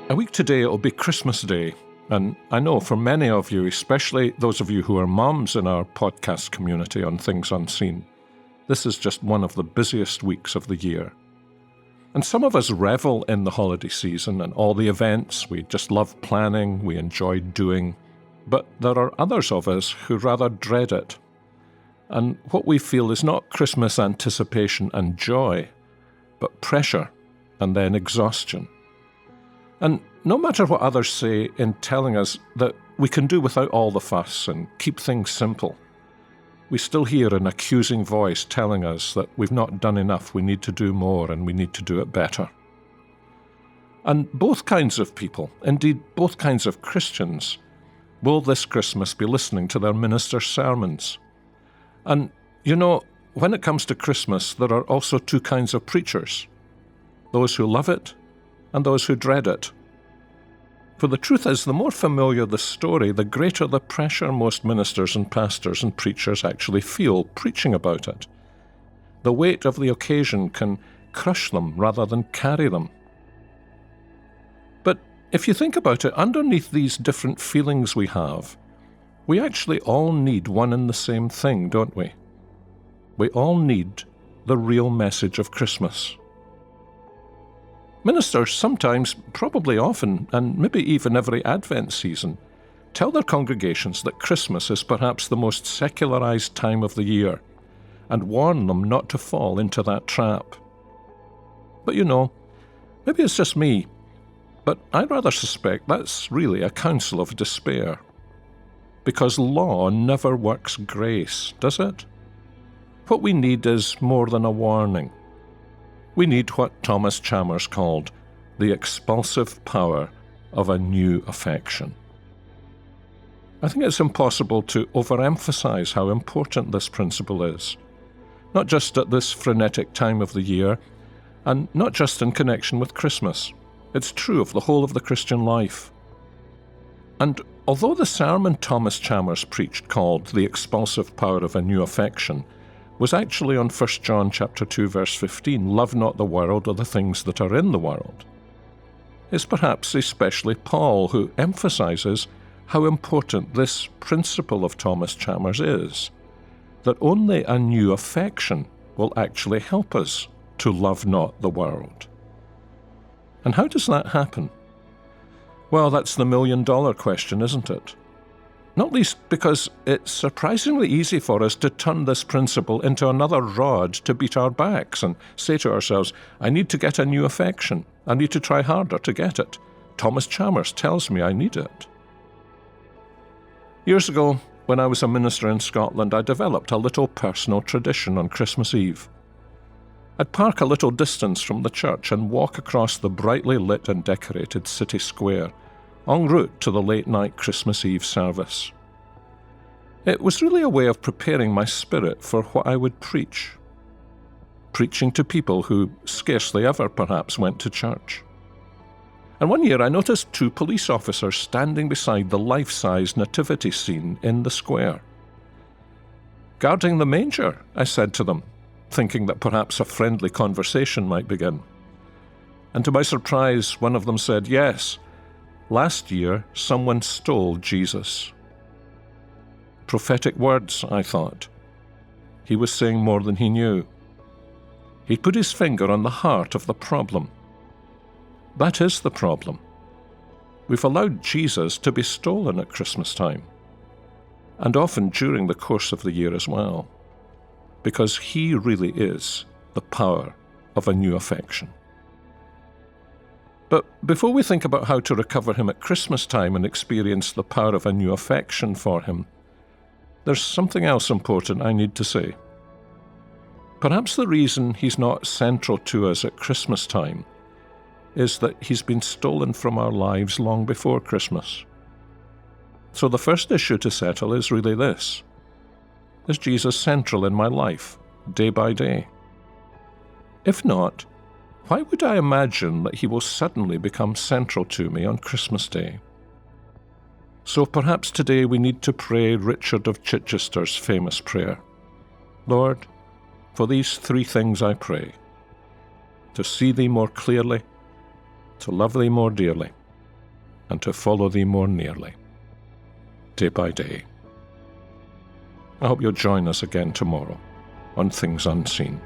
A week today it'll be Christmas Day, and I know for many of you, especially those of you who are mums in our podcast community on Things Unseen, this is just one of the busiest weeks of the year. And some of us revel in the holiday season and all the events we just love planning, we enjoy doing, but there are others of us who rather dread it. And what we feel is not Christmas anticipation and joy, but pressure and then exhaustion. And no matter what others say in telling us that we can do without all the fuss and keep things simple, we still hear an accusing voice telling us that we've not done enough, we need to do more, and we need to do it better. And both kinds of people, indeed both kinds of Christians, will this Christmas be listening to their minister's sermons. And, you know, when it comes to Christmas, there are also two kinds of preachers, those who love it and those who dread it. For the truth is, the more familiar the story, the greater the pressure most ministers and pastors and preachers actually feel preaching about it. The weight of the occasion can crush them rather than carry them. But if you think about it, underneath these different feelings we have, we actually all need one and the same thing, don't we? We all need the real message of Christmas. Ministers sometimes, probably often, and maybe even every Advent season, tell their congregations that Christmas is perhaps the most secularized time of the year, and warn them not to fall into that trap. But you know, maybe it's just me, but I rather suspect that's really a counsel of despair. Because law never works grace, does it? What we need is more than a warning. We need what Thomas Chalmers called the expulsive power of a new affection. I think it's impossible to overemphasize how important this principle is, not just at this frenetic time of the year, and not just in connection with Christmas. It's true of the whole of the Christian life. And although the sermon Thomas Chalmers preached, called The Expulsive Power of a New Affection, was actually on 1 John chapter 2, verse 15, love not the world or the things that are in the world. It's perhaps especially Paul who emphasizes how important this principle of Thomas Chalmers is, that only a new affection will actually help us to love not the world. And how does that happen? Well, that's the million-dollar question, isn't it? Not least because it's surprisingly easy for us to turn this principle into another rod to beat our backs and say to ourselves, I need to get a new affection. I need to try harder to get it. Thomas Chalmers tells me I need it. Years ago, when I was a minister in Scotland, I developed a little personal tradition on Christmas Eve. I'd park a little distance from the church and walk across the brightly lit and decorated city square, en route to the late-night Christmas Eve service. It was really a way of preparing my spirit for what I would preach, preaching to people who scarcely ever perhaps went to church. And one year I noticed two police officers standing beside the life-size nativity scene in the square. "Guarding the manger," I said to them, thinking that perhaps a friendly conversation might begin. And to my surprise, one of them said, "Yes, last year, someone stole Jesus." Prophetic words, I thought. He was saying more than he knew. He put his finger on the heart of the problem. That is the problem. We've allowed Jesus to be stolen at Christmas time, and often during the course of the year as well, because he really is the power of a new affection. But before we think about how to recover him at Christmas time and experience the power of a new affection for him, there's something else important I need to say. Perhaps the reason he's not central to us at Christmas time is that he's been stolen from our lives long before Christmas. So the first issue to settle is really this: is Jesus central in my life, day by day? If not, why would I imagine that he will suddenly become central to me on Christmas Day? So perhaps today we need to pray Richard of Chichester's famous prayer. Lord, for these three things I pray: to see thee more clearly, to love thee more dearly, and to follow thee more nearly, day by day. I hope you'll join us again tomorrow on Things Unseen.